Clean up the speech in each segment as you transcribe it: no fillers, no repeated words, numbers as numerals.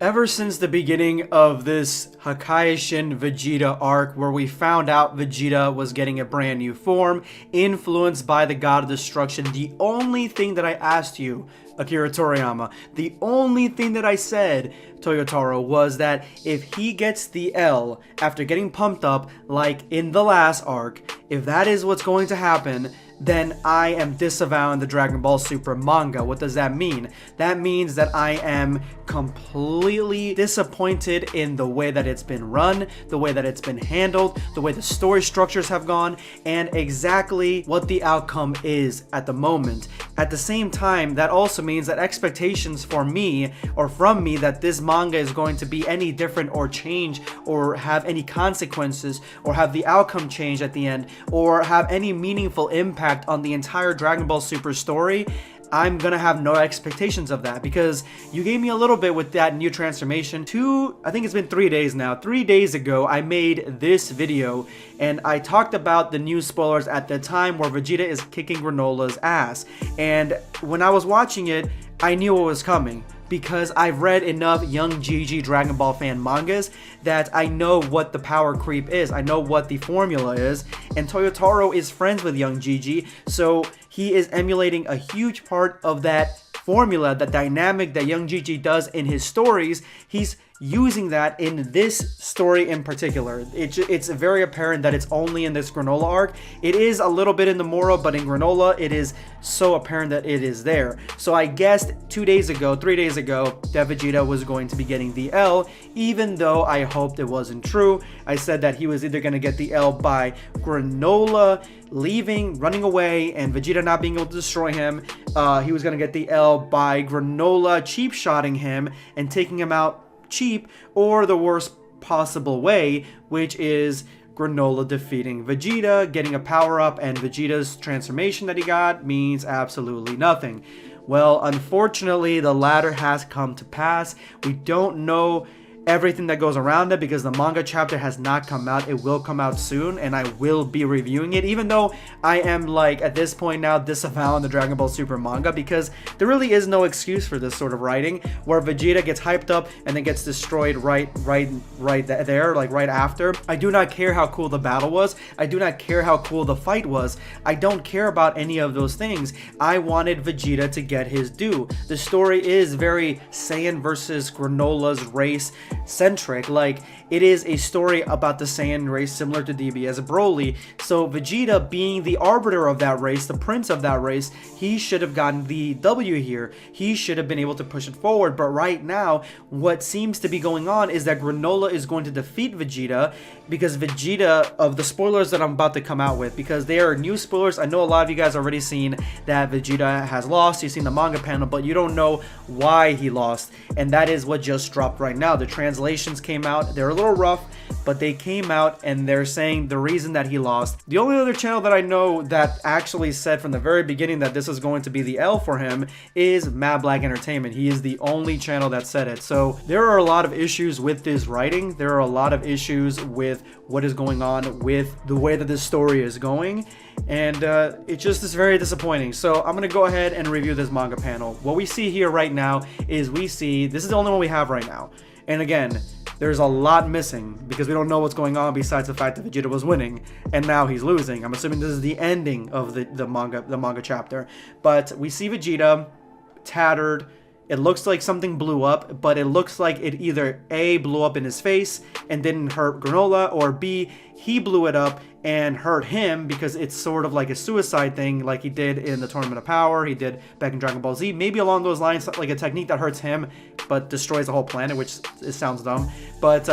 Ever since the beginning of this Hakaishin Vegeta arc, where we found out Vegeta was getting a brand new form, influenced by the God of Destruction, the only thing that I asked you, Akira Toriyama, the only thing that I said, Toyotaro, was that if he gets the L after getting pumped up like in the last arc, if that is what's going to happen, then I am disavowing the Dragon Ball Super manga. What does that mean? That means that I am completely disappointed in the way that it's been run, the way that it's been handled, the way the story structures have gone, and exactly what the outcome is at the moment. At the same time, that also means that expectations for me, or from me, that this manga is going to be any different or change or have any consequences or have the outcome change at the end or have any meaningful impact on the entire Dragon Ball Super story, I'm gonna have no expectations of that, because you gave me a little bit with that new transformation. I think it's been 3 days now. 3 days ago, I made this video and I talked about the new spoilers at the time where Vegeta is kicking Granola's ass. And when I was watching it, I knew what was coming, because I've read enough Young GG Dragon Ball fan mangas that I know what the power creep is. I know what the formula is, and Toyotaro is friends with Young GG, so he is emulating a huge part of that formula, the dynamic that Young GG does in his stories. He's using that in this story in particular. It's very apparent that it's only in this Granola arc. It is a little bit in the Moro, but in Granola it is so apparent that it is there. So I guessed 3 days ago that Vegeta was going to be getting the L, even though I hoped it wasn't true. I said that he was either going to get the L by Granola leaving, running away, and Vegeta not being able to destroy him. He was going to get the L by Granola cheap shotting him and taking him out cheap, or the worst possible way, which is Granola defeating Vegeta, getting a power-up, and Vegeta's transformation that he got means absolutely nothing. Well, unfortunately, the latter has come to pass. We don't know everything that goes around it because the manga chapter has not come out. It will come out soon, and I will be reviewing it, even though I am, like, at this point now disavowing the Dragon Ball Super manga, because there really is no excuse for this sort of writing where Vegeta gets hyped up and then gets destroyed right there, like right after. I do not care how cool the battle was. I do not care how cool the fight was. I don't care about any of those things. I wanted Vegeta to get his due. The story is very Saiyan versus Granola's race centric. Like, it is a story about the Saiyan race similar to DBS Broly. So Vegeta, being the arbiter of that race, the prince of that race, he should have gotten the W here. He should have been able to push it forward. But right now, what seems to be going on is that Granola is going to defeat Vegeta, because Vegeta, of the spoilers that I'm about to come out with, because they are new spoilers. I know a lot of you guys already seen that Vegeta has lost. You've seen the manga panel, but you don't know why he lost. And that is what just dropped right now. The translations came out. They're a little rough, but they came out and they're saying the reason that he lost. The only other channel that I know that actually said from the very beginning that this is going to be the L for him is Mad Black Entertainment. He is the only channel that said it. So there are a lot of issues with this writing. There are a lot of issues with what is going on with the way that this story is going, and it just is very disappointing. So I'm gonna go ahead and review this manga panel. What we see here right now is this is the only one we have right now, and again, there's a lot missing because we don't know what's going on besides the fact that Vegeta was winning and now he's losing. I'm assuming this is the ending of the manga chapter, but we see Vegeta tattered. It looks like something blew up, but it looks like it either A, blew up in his face and didn't hurt Granola, or B, he blew it up and hurt him because it's sort of like a suicide thing, like he did in the Tournament of Power, he did back in Dragon Ball Z. Maybe along those lines, like a technique that hurts him but destroys the whole planet, which it sounds dumb. But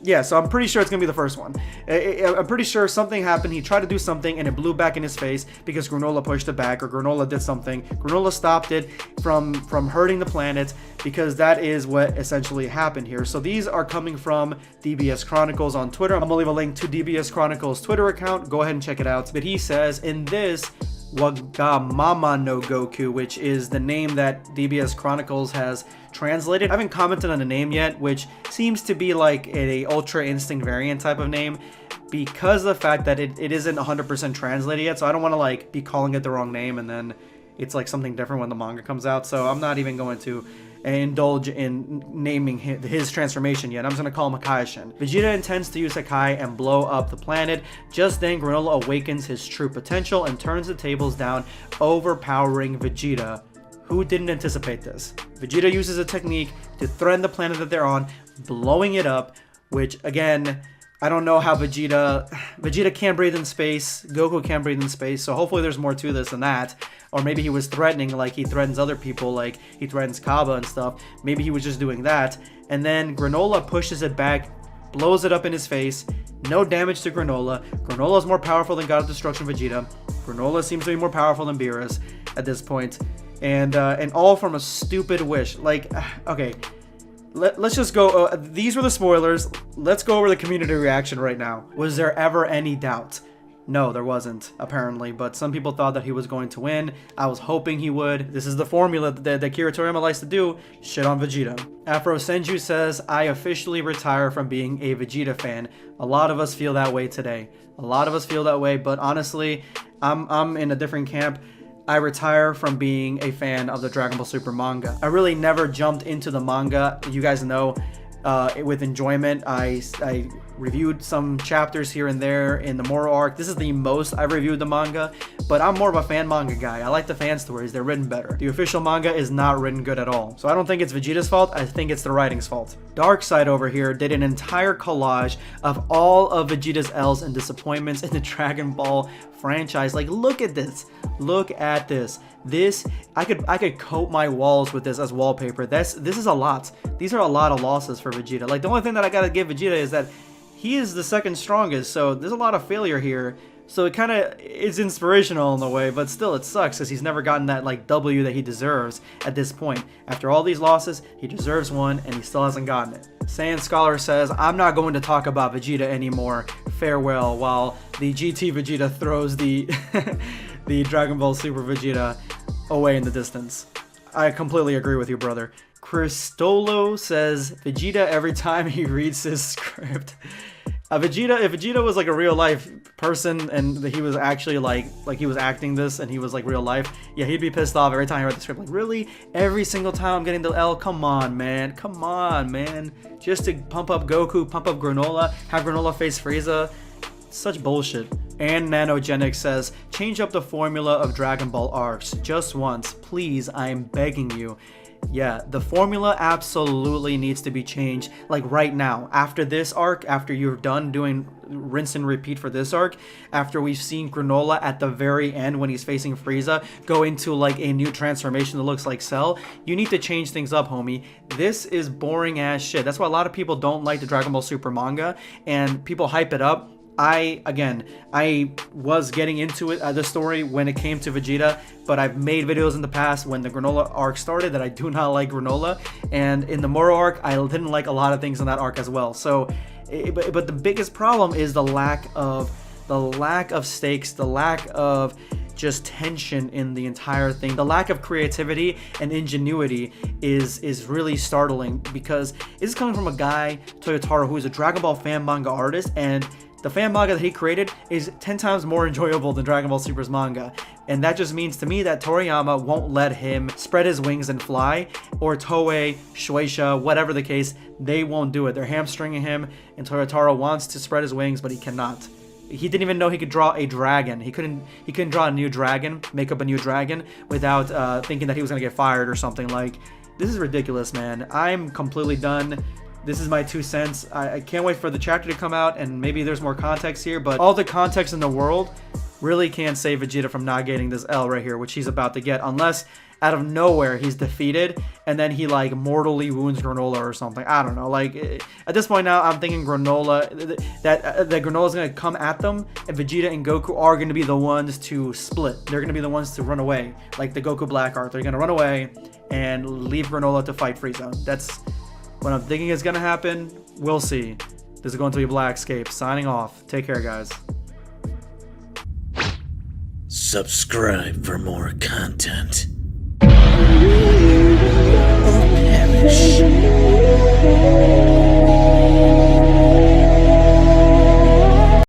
yeah, so I'm pretty sure it's going to be the first one. I'm pretty sure something happened. He tried to do something and it blew back in his face because Granola pushed it back, or Granola did something. Granola stopped it from hurting the planet, because that is what essentially happened here. So these are coming from DBS Chronicles on Twitter. I'm going to leave a link to DBS Chronicles Twitter account. Go ahead and check it out. But he says, in this Wagamama no Goku, which is the name that DBS Chronicles has translated. I haven't commented on the name yet, which seems to be like a Ultra Instinct variant type of name, because of the fact that it isn't 100% translated yet. So I don't want to like be calling it the wrong name and then it's like something different when the manga comes out. So I'm not even going to indulge in naming his transformation yet. I'm just gonna call him Hakaishin. Vegeta intends to use Hakai and blow up the planet. Just then, Granola awakens his true potential and turns the tables down, overpowering Vegeta. Who didn't anticipate this? Vegeta uses a technique to threaten the planet that they're on, blowing it up, which again, I don't know how Vegeta can't breathe in space, Goku can't breathe in space, so hopefully there's more to this than that. Or maybe he was threatening like he threatens other people, like he threatens Kaba and stuff. Maybe he was just doing that. And then Granola pushes it back, blows it up in his face. No damage to Granola. Granola is more powerful than God of Destruction Vegeta. Granola seems to be more powerful than Beerus at this point. And all from a stupid wish. Like, okay. Let's just go. These were the spoilers. Let's go over the community reaction right now. Was there ever any doubt? No, there wasn't, apparently, but some people thought that he was going to win. I was hoping he would. This is the formula that Akira Toriyama likes to do, shit on Vegeta. Afro Senju says, I officially retire from being a Vegeta fan. A lot of us feel that way today. A lot of us feel that way, but honestly, I'm in a different camp. I retire from being a fan of the Dragon Ball Super manga. I really never jumped into the manga, you guys know, with enjoyment. I reviewed some chapters here and there in the Moro arc. This is the most I've reviewed the manga, but I'm more of a fan manga guy. I like the fan stories, they're written better. The official manga is not written good at all. So I don't think it's Vegeta's fault, I think it's the writing's fault. Darkseid over here did an entire collage of all of Vegeta's L's and disappointments in the Dragon Ball franchise. Like, look at this. Look at this. This, I could coat my walls with this as wallpaper. This is a lot. These are a lot of losses for Vegeta. Like, the only thing that I gotta give Vegeta is that he is the second strongest, so there's a lot of failure here. So it kind of is inspirational in a way, but still it sucks because he's never gotten that like W that he deserves at this point. After all these losses, he deserves one and he still hasn't gotten it. Saiyan Scholar says, I'm not going to talk about Vegeta anymore. Farewell, while the GT Vegeta throws the the Dragon Ball Super Vegeta away in the distance. I completely agree with you, brother. Cristolo says, Vegeta every time he reads his script. If Vegeta was like a real life person and he was actually like he was acting this and he was like real life, yeah, he'd be pissed off every time he read the script. Like, really? Every single time I'm getting the L? Come on, man. Come on, man. Just to pump up Goku, pump up Granola, have Granola face Frieza. Such bullshit. And Nanogenic says, change up the formula of Dragon Ball arcs. Just once. Please, I am begging you. Yeah, the formula absolutely needs to be changed, like right now. After this arc, after you're done doing rinse and repeat for this arc, after we've seen Granola at the very end when he's facing Frieza go into like a new transformation that looks like Cell, you need to change things up, homie. This is boring ass shit. That's why a lot of people don't like the Dragon Ball Super manga, and people hype it up. I was getting into it, the story when it came to Vegeta, but I've made videos in the past when the Granola arc started that I do not like Granola, and in the Moro arc, I didn't like a lot of things in that arc as well. So, but the biggest problem is the lack of stakes, the lack of just tension in the entire thing. The lack of creativity and ingenuity is really startling, because this is coming from a guy, Toyotaro, who is a Dragon Ball fan manga artist, and the fan manga that he created is 10 times more enjoyable than Dragon Ball Super's manga. And that just means to me that Toriyama won't let him spread his wings and fly, or Toei, Shueisha, whatever the case, they won't do it. They're hamstringing him, and Toyotaro wants to spread his wings, but he cannot. He didn't even know he could draw a dragon. He couldn't draw a new dragon, make up a new dragon, without thinking that he was gonna get fired or something. Like, this is ridiculous, man. I'm completely done. This is my 2 cents. I can't wait for the chapter to come out, and maybe there's more context here, but all the context in the world really can't save Vegeta from not getting this L right here, which he's about to get, unless out of nowhere he's defeated and then he like mortally wounds Granola or something. I don't know. Like, at this point now, I'm thinking Granola, that Granola's gonna come at them, and Vegeta and Goku are gonna be the ones to split. They're gonna be the ones to run away, like the Goku Black arc. They're gonna run away and leave Granola to fight Frieza. That's what I'm thinking is gonna happen. We'll see. This is going to be Blackscape signing off. Take care, guys. Subscribe for more content. Or perish.